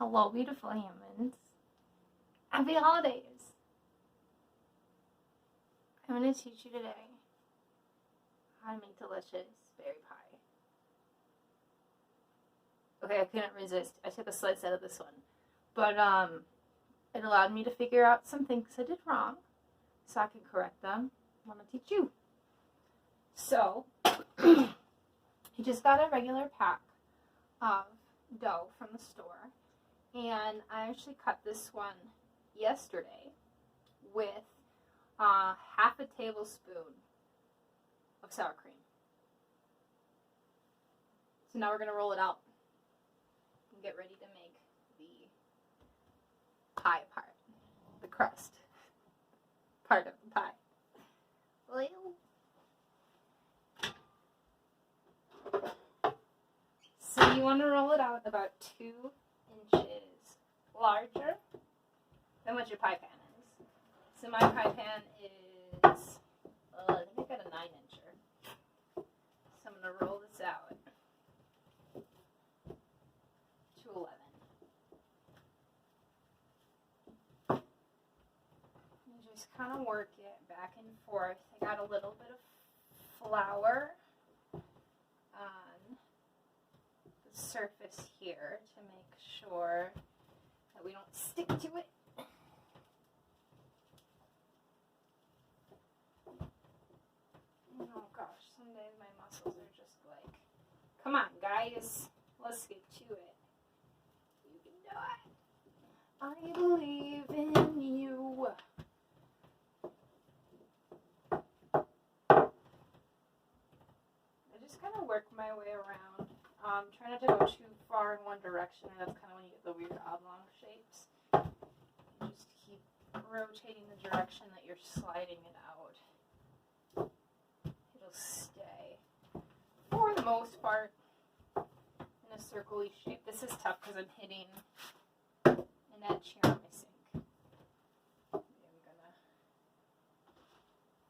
Hello, beautiful humans. Happy holidays. I'm going to teach you today how to make delicious berry pie. Okay, I couldn't resist. I took a slice out of this one. But it allowed me to figure out some things I did wrong so I can correct them. I want to teach you. So, you just got a regular pack of dough from the store. And I actually cut this one yesterday with half a tablespoon of sour cream. So now we're going to roll it out and get ready to make the pie part, the crust part of the pie. So you want to roll it out about 2 inches larger than what your pie pan is. So my pie pan is, I think I got a 9-incher. So I'm going to roll this out to 11. You just kind of work it back and forth. I got a little bit of flour on the surface here to make sure that we don't stick to it. Oh gosh, some days my muscles are just like, come on guys, let's get to it. You can do it. I believe in you. I just kind of work my way around. Try not to go too far in one direction, or that's kind of when you get the weird oblong shapes. Just keep rotating the direction that you're sliding it out. It'll stay, for the most part, in a circle-y shape. This is tough because I'm hitting an edge here on my sink.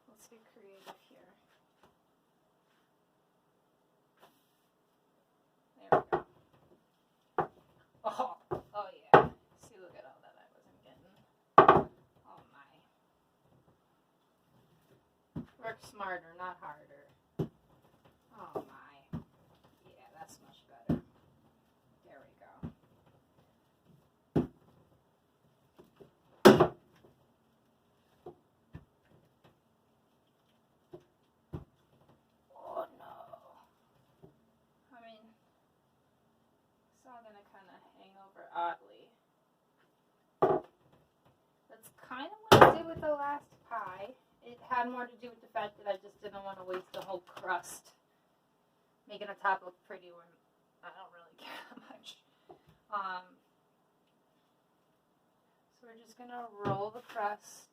Let's get creative here. There we go. Oh yeah. See, look at all that I wasn't getting. Oh my. Work smarter, not harder. Oh my. Yeah, that's much better. There we go. Oh no. I mean, it's all gonna kind of hang over oddly. That's kind of what I did with the last pie. It had more to do with the fact that I just didn't want to waste the whole crust making the top look pretty when I don't really care that much. So we're just going to roll the crust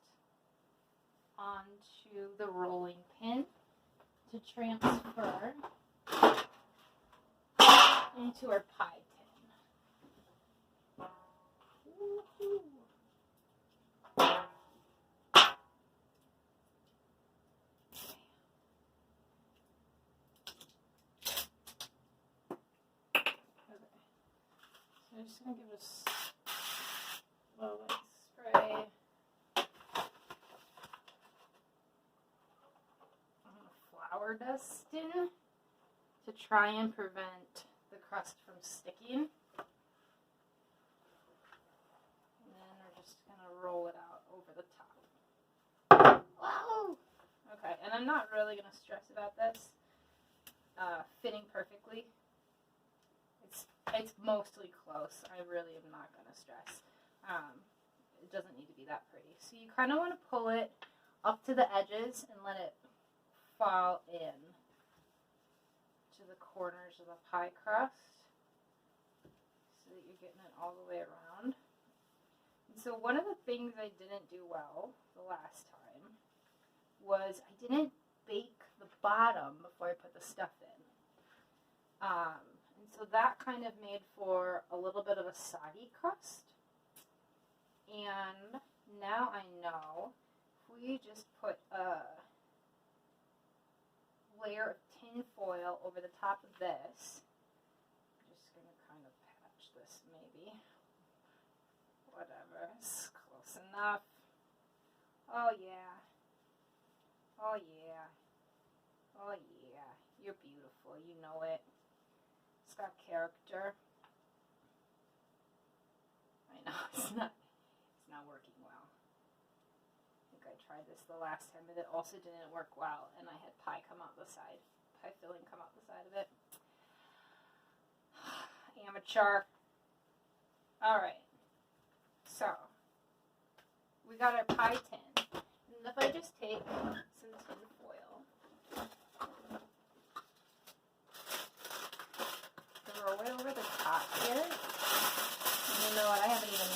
onto the rolling pin to transfer into our pie tin. Woo-hoo. I'm just going to give it a little light spray. I'm going to flour dust in to try and prevent the crust from sticking. And then we're just going to roll it out over the top. Whoa! Okay, and I'm not really going to stress about this fitting perfectly. It's mostly close. I really am not going to stress. It doesn't need to be that pretty. So you kind of want to pull it up to the edges and let it fall in to the corners of the pie crust so that you're getting it all the way around. And so one of the things I didn't do well the last time was I didn't bake the bottom before I put the stuff in. So that kind of made for a little bit of a soggy crust. And now I know if we just put a layer of tin foil over the top of this, I'm just going to kind of patch this maybe. whatever. It's close enough. Oh yeah. Oh yeah. Oh yeah. You're beautiful. You know it. It's got character. I know it's not working well. I think I tried this the last time, but it also didn't work well, and I had pie come out the side. Pie filling come out the side of it. Amateur. Alright. So, we got our pie tin. And if I just take some tin foil, throw it over the top here. And you know what? I haven't even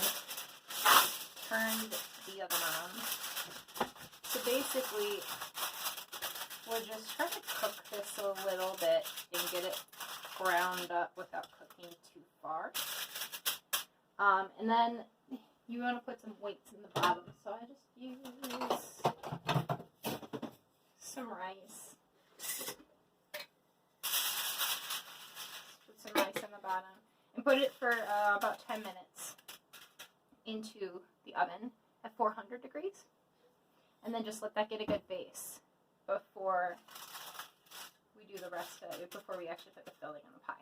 turned the oven on. So basically, we're just trying to cook this a little bit and get it browned up without cooking too far. And then you want to put some weights in the bottom. So I just use some rice. Put some rice in the bottom. And put it for about 10 minutes into the oven at 400 degrees. And then just let that get a good base before we do the rest of it, before we actually put the filling on the pie.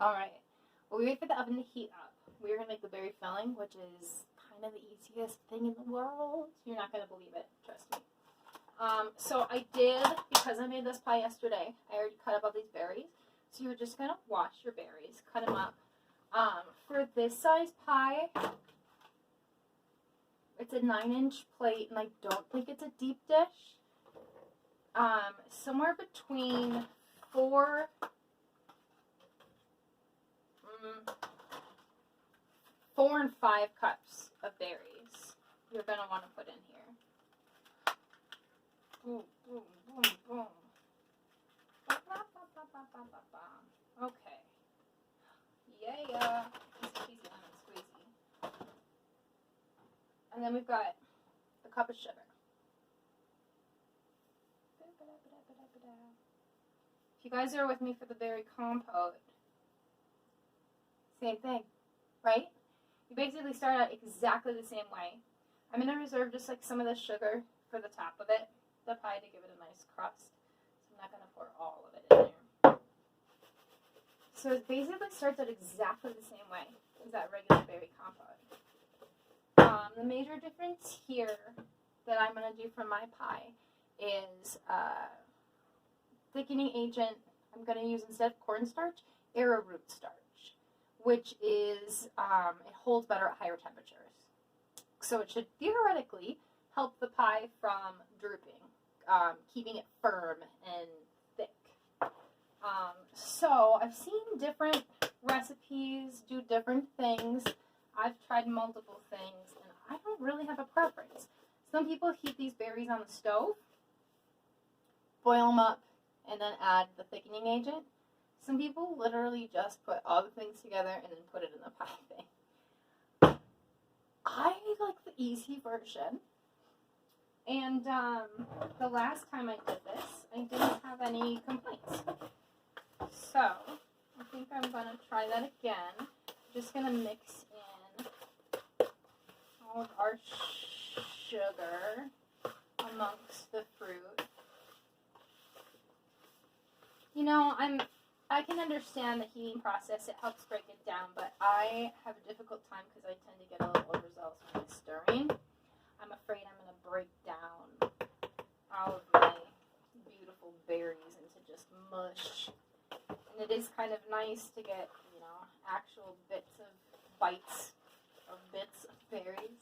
Alright, well, we wait for the oven to heat up. We're going to make the berry filling, which is kind of the easiest thing in the world. You're not going to believe it, trust me. So I did, because I made this pie yesterday, I already cut up all these berries. So you're just going to wash your berries, cut them up. For this size pie, it's a 9-inch plate, and I don't think it's a deep dish. Somewhere between 4 and 5 cups of berries you're going to want to put in here. Boom, boom, boom, boom. Okay. Yeah. Easy lemon squeezy. And then we've got a cup of sugar. If you guys are with me for the berry compote, same thing, right? You basically start out exactly the same way. I'm going to reserve just like some of the sugar for the top of it, the pie, to give it a nice crust. So I'm not going to pour all of it in there. So it basically starts out exactly the same way as that regular berry compote. The major difference here that I'm going to do for my pie is thickening agent. I'm going to use, instead of cornstarch, arrowroot starch, which is, it holds better at higher temperatures. So it should theoretically help the pie from drooping, keeping it firm and thick. So I've seen different recipes do different things. I've tried multiple things, and I don't really have a preference. Some people heat these berries on the stove, boil them up, and then add the thickening agent. Some people literally just put all the things together and then put it in the pie thing. I like the easy version. And the last time I did this, I didn't have any complaints. So, I think I'm going to try that again. Just going to mix in all of our sugar amongst the fruit. You know, I can understand the heating process. It helps break it down, but I have a difficult time because I tend to get a little overzealous when I'm stirring. I'm afraid I'm going to break down all of my beautiful berries into just mush. And it is kind of nice to get, you know, actual bites of bits of berries.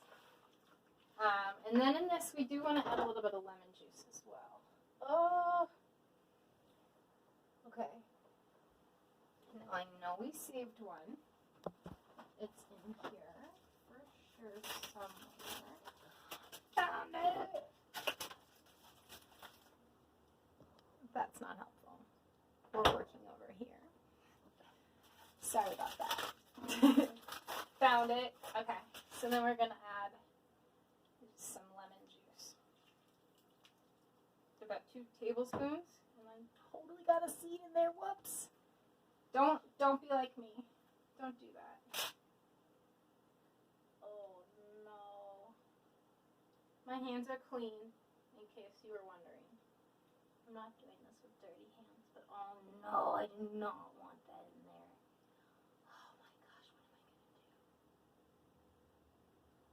And then in this, we do want to add a little bit of lemon juice as well. Oh, okay. Now I know we saved one. It's in here for sure somewhere. Found it. That's not helpful. We're working over here. Sorry about that. Found it. Okay. So then we're going to add some lemon juice. about 2 tablespoons. And I totally got a seed in there. Whoops. Don't be like me. Don't do that. Oh no. My hands are clean, in case you were wondering. I'm not doing this with dirty hands, but oh no, I do not want that in there. Oh my gosh, what am I gonna do?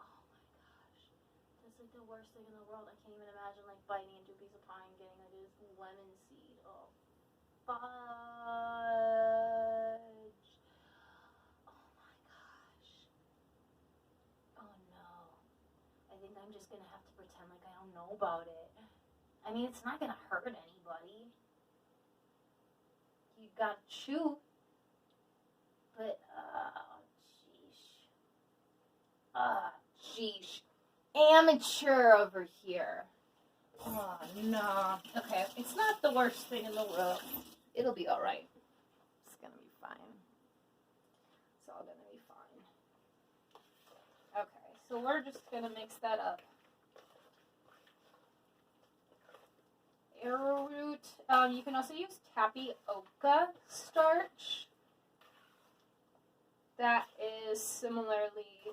Oh my gosh. That's like the worst thing in the world. I can't even imagine like biting into a piece of pie and getting like this lemon seed. Oh, fudge. Oh my gosh. Oh no. I think I'm just gonna have to pretend like I don't know about it. I mean, it's not gonna hurt anybody. You gotta chew. But, sheesh. Amateur over here. Oh, no. Okay, it's not the worst thing in the world. It'll be alright. It's gonna be fine. It's all gonna be fine. Okay, so we're just gonna mix that up. Arrowroot. You can also use tapioca starch. That is similarly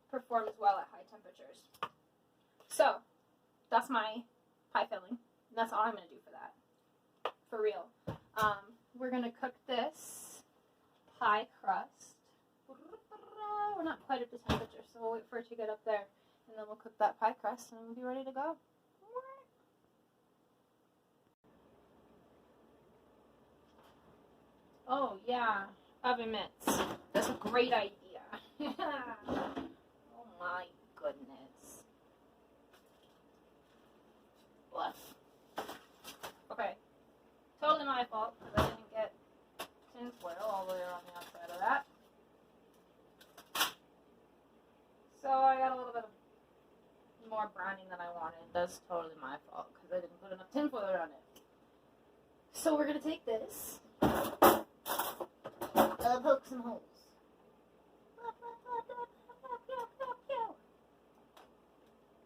performs well at high temperatures. So, that's my pie filling. That's all I'm going to do for that. For real. We're going to cook this pie crust. We're not quite at the temperature, so we'll wait for it to get up there. And then we'll cook that pie crust and we'll be ready to go. Oh, yeah. Oven mitts. That's a great idea. Oh, my goodness. Bless. Okay. Totally my fault because I didn't get tin foil all the way around the outside of that. So I got a little bit of more browning than I wanted. That's totally my fault because I didn't put enough tin foil around it. So we're going to take this. Poke some holes.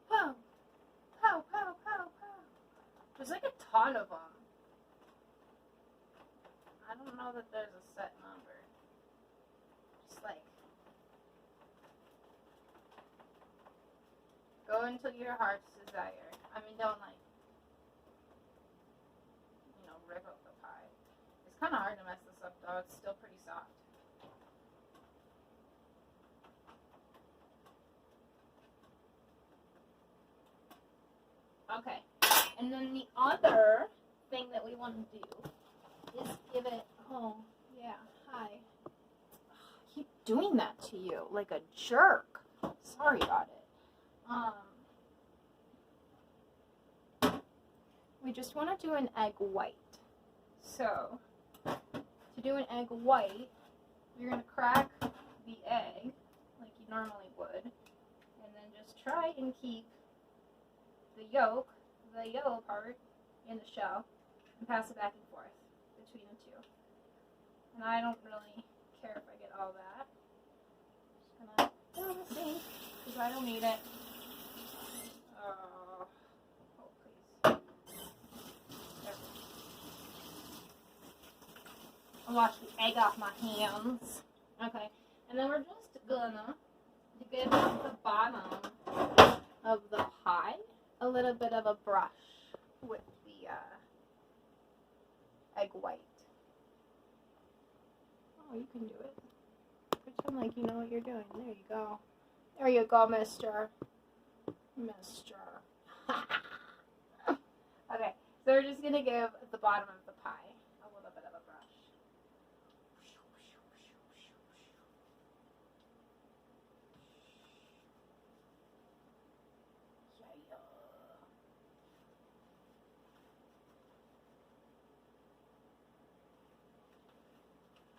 Pow, pow, pow, pow, pow. There's like a ton of them. I don't know that there's a set number. Just like go until your heart's desire. I mean, don't like, rip up the pie. It's kind of hard to mess this up though. It's still pretty soft. Okay, and then the other thing that we want to do is give it, oh, yeah, hi. I keep doing that to you like a jerk. Sorry about it. We just want to do an egg white. So, to do an egg white, you're going to crack the egg like you normally would, and then just try and keep the yolk part in the shell, and pass it back and forth between the two. And I don't really care if I get all that. I'm just gonna throw in the sink because I don't need it. Oh, please. There. I'll wash the egg off my hands. Okay, and then we're just gonna give the bottom of the pie a little bit of a brush with the egg white. Oh, you can do it. Pretend like you know what you're doing. There you go. There you go, mister. Okay, so we're just going to give the bottom of the pie a little bit of a brush.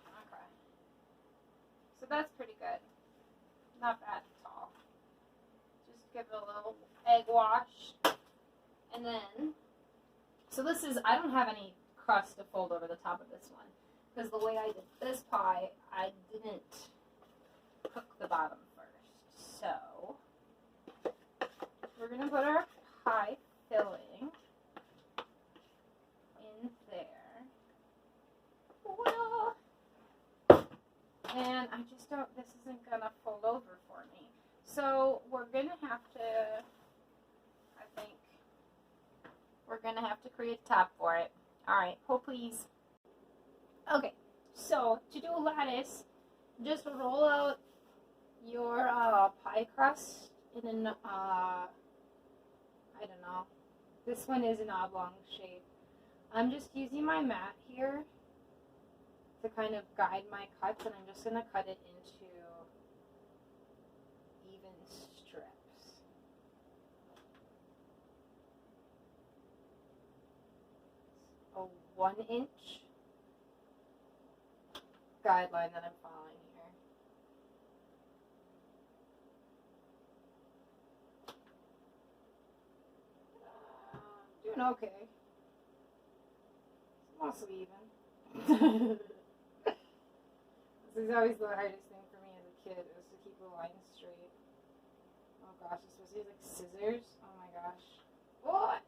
Okay. So that's pretty good. Not bad at all. Just give it a little egg wash. And then, so this is, I don't have any crust to fold over the top of this one. Because the way I did this pie, I didn't cook the bottom first. So, we're going to put our pie filling this isn't gonna fold over for me. So we're gonna have to, I think, we're gonna have to create a top for it. Alright, pull please. Okay, so to do a lattice, just roll out your pie crust in an, I don't know, this one is an oblong shape. I'm just using my mat here to kind of guide my cuts, and I'm just going to cut it into even strips. A 1-inch guideline that I'm following here. Doing okay. It's mostly even. This is always the hardest thing for me as a kid, is to keep the line straight. Oh gosh, especially like scissors. Oh my gosh. What?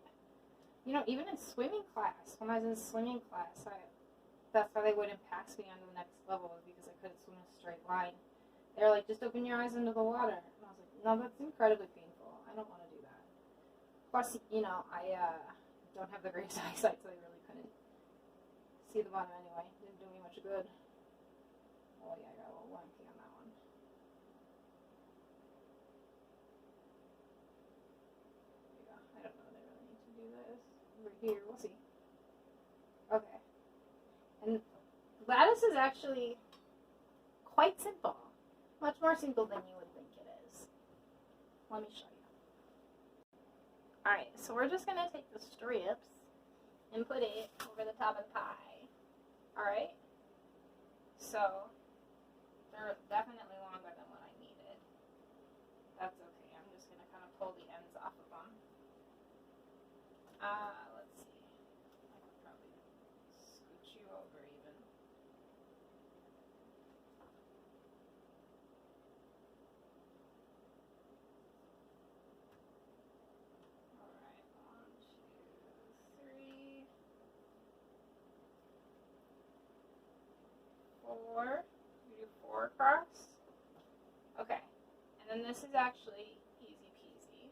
You know, even in swimming class, when I was in swimming class, that's why they wouldn't pass me on to the next level, is because I couldn't swim a straight line. They were like, just open your eyes into the water. And I was like, no, that's incredibly painful. I don't want to do that. Plus, you know, I don't have the greatest eyesight, so I really couldn't see the bottom anyway. It didn't do me much good. Oh yeah, I got a little wonky on that one. Yeah, I don't know that I really need to do this. Over here, we'll see. Okay. And lattice is actually quite simple. Much more simple than you would think it is. Let me show you. Alright, so we're just going to take the strips and put it over the top of the pie. Alright? So, they're definitely longer than what I needed. That's okay. I'm just going to kind of pull the ends off of them. Let's see. I could probably scooch you over even. Alright, 1, 2, 3, 4. We do 4 across. Okay. And then this is actually easy peasy.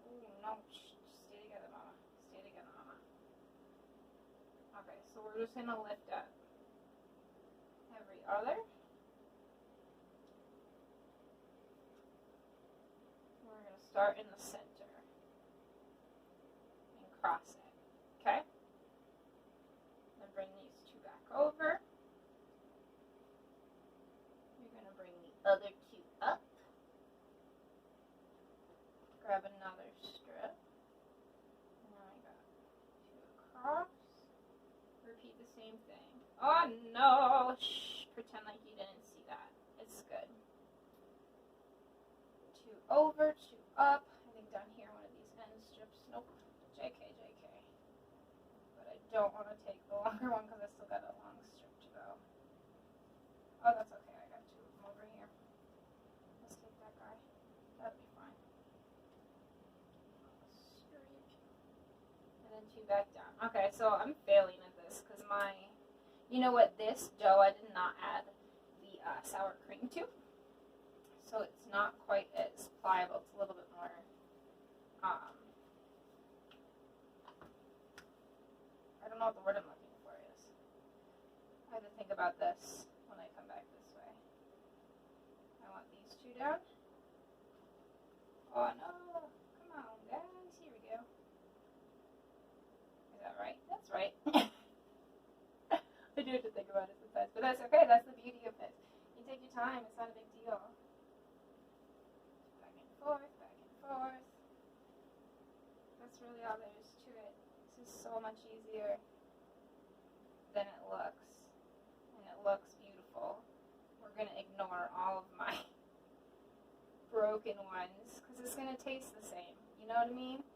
Ooh, no. Stay together, mama. Stay together, mama. Okay, so we're just going to lift up every other. We're going to start in the center and cross it. Okay? Then bring these 2 back over. You're going to bring the other 2 up. Grab another strip. And now I got 2 across. Repeat the same thing. Oh no! Shh! Pretend like you didn't see that. It's good. 2 over, 2 up. I think down here one of these end strips. Nope. JK, JK. But I don't want to take the longer one because I still got a long strip to go. Oh, that's okay. I got 2 of them over here. Let's take that guy. That'll be fine. And then 2 back down. Okay, so I'm failing at this because you know what, this dough I did not add the sour cream to. So it's not quite as pliable. It's a little bit more, I don't know what the word I'm looking for is. I have to think about this when I come back this way. I want these 2 down. Oh no, come on guys, here we go. Is that right? That's right. I do have to think about it sometimes, but that's okay. That's the beauty of it. You take your time. It's not a big deal. Back and forth, back and forth. That's really all there is to it. This is so much easier than it looks, and it looks beautiful. We're gonna ignore all of my broken ones because it's gonna taste the same. You know what I mean?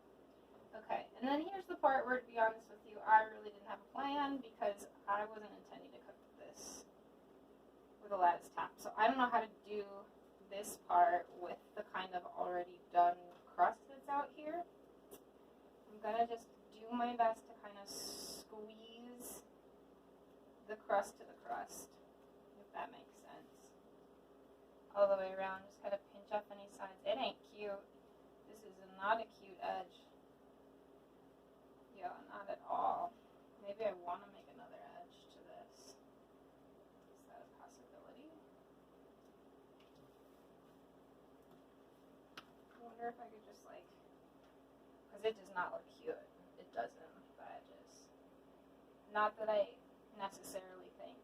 Okay, and then here's the part where, to be honest with you, I really didn't have a plan because I wasn't intending to cook this with a lattice top. So I don't know how to do this part with the kind of already done crust that's out here. I'm gonna just do my best to kind of squeeze the crust to the crust. If if that makes sense. All the way around, just kind of pinch off any sides. It ain't cute. This is not a cute edge. Yeah, not at all. Maybe I want to make another edge to this. Is that a possibility? I wonder if I could just like, because it does not look cute. It doesn't, the edges. Not that I necessarily think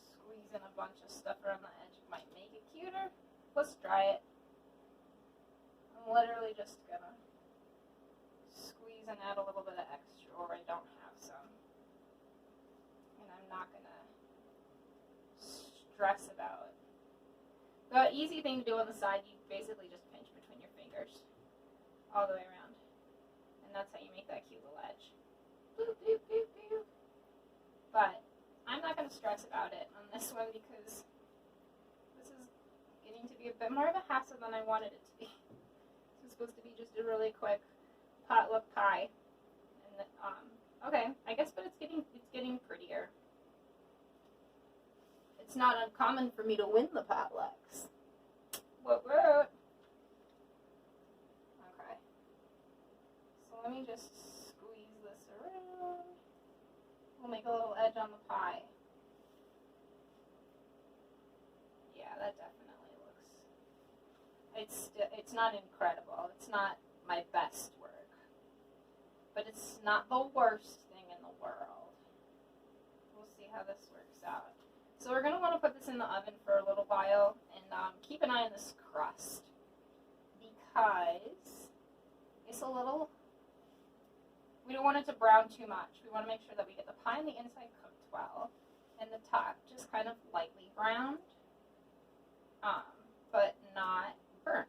squeezing a bunch of stuff around the edge might make it cuter. Let's try it. I'm literally just gonna squeeze and add a little bit of extra where I don't have some. And I'm not gonna stress about it. The easy thing to do on the side, you basically just pinch between your fingers all the way around. And that's how you make that cute little edge. Boop, boop, boop, boop. But I'm not going to stress about it on this one because this is getting to be a bit more of a hassle than I wanted it to be. This is supposed to be just a really quick potluck pie. And okay, I guess, but it's getting prettier. It's not uncommon for me to win the potlucks. What? Okay. So let me just squeeze this around. We'll make a little edge on the pie. Yeah, that definitely looks... It's not incredible. It's not my best work. But it's not the worst thing in the world. We'll see how this works out. So we're going to want to put this in the oven for a little while. And keep an eye on this crust. Because it's a little... We don't want it to brown too much. We want to make sure that we get the pie on the inside cooked well, and the top just kind of lightly browned, but not burnt.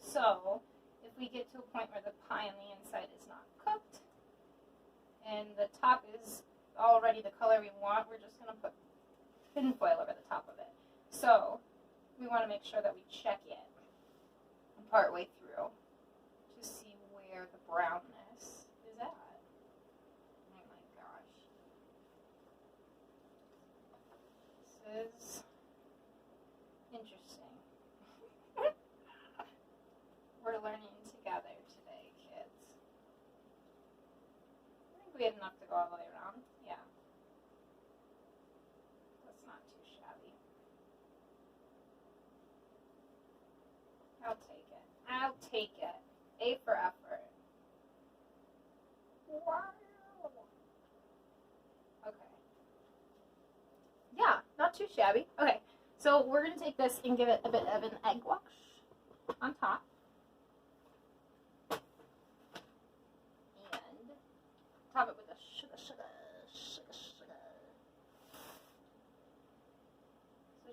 So if we get to a point where the pie on the inside is not cooked, and the top is already the color we want, we're just going to put tin foil over the top of it. So we want to make sure that we check it partway through to see where the brownness is at. Oh my gosh. This is interesting. We're learning together today, kids. I think we had enough to go all the way around. Yeah. That's not too shabby. I'll take it. I'll take it. A for effort. Wow. Okay. Yeah, not too shabby. Okay, so we're going to take this and give it a bit of an egg wash on top. And top it with a sugar. So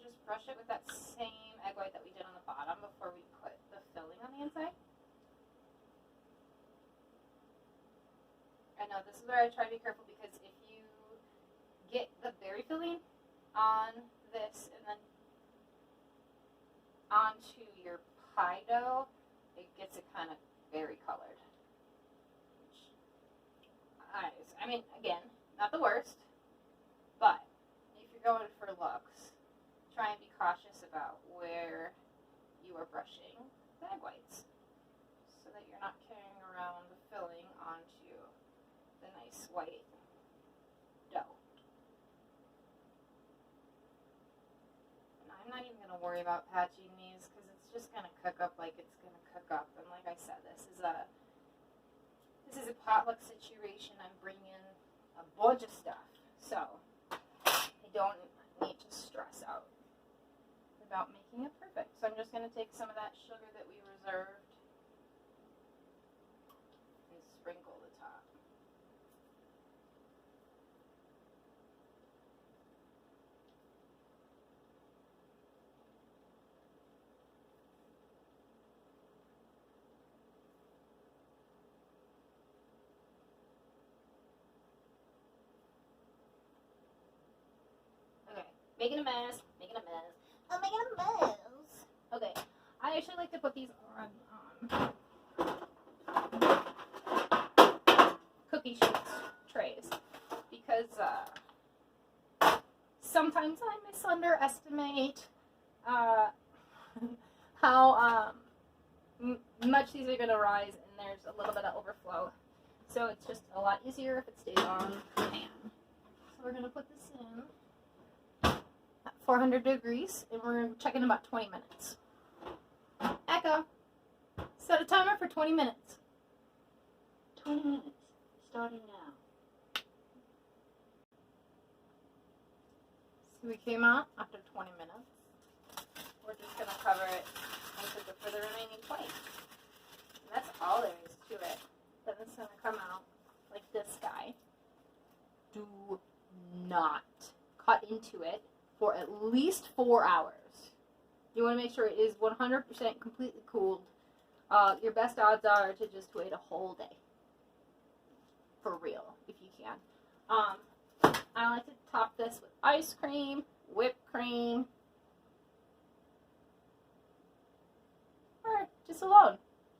just brush it with that same egg white that we did on the bottom before we put the filling on the inside. I know this is where I try to be careful because if you get the berry filling on this and then onto your pie dough, it gets it kind of berry colored. I mean, again, not the worst, but if you're going for looks, try and be cautious about where you are brushing the egg whites so that you're not carrying around the filling onto the nice white dough. And I'm not even going to worry about patching these because it's just going to cook up like it's going to cook up. And like I said, this is a potluck situation. I'm bringing a bunch of stuff, so I don't need to stress out about making it perfect. So I'm just going to take some of that sugar that we reserved and sprinkle the top. Making a mess. I'm making a mess. Okay. I actually like to put these on cookie sheets trays because sometimes I misunderestimate how much these are going to rise, and there's a little bit of overflow. So it's just a lot easier if it stays on the pan. So we're going to put this in at 400 degrees, and we're going to check in about 20 minutes. Echo, set a timer for 20 minutes. 20 minutes, starting now. So we came out after 20 minutes. We're just going to cover it and cook it for the remaining 20. And that's all there is to it. Then it's going to come out like this guy. Do not cut into it for at least 4 hours. You want to make sure it is 100% completely cooled. Your best odds are to just wait a whole day. For real, if you can. I like to top this with ice cream, whipped cream, or just alone.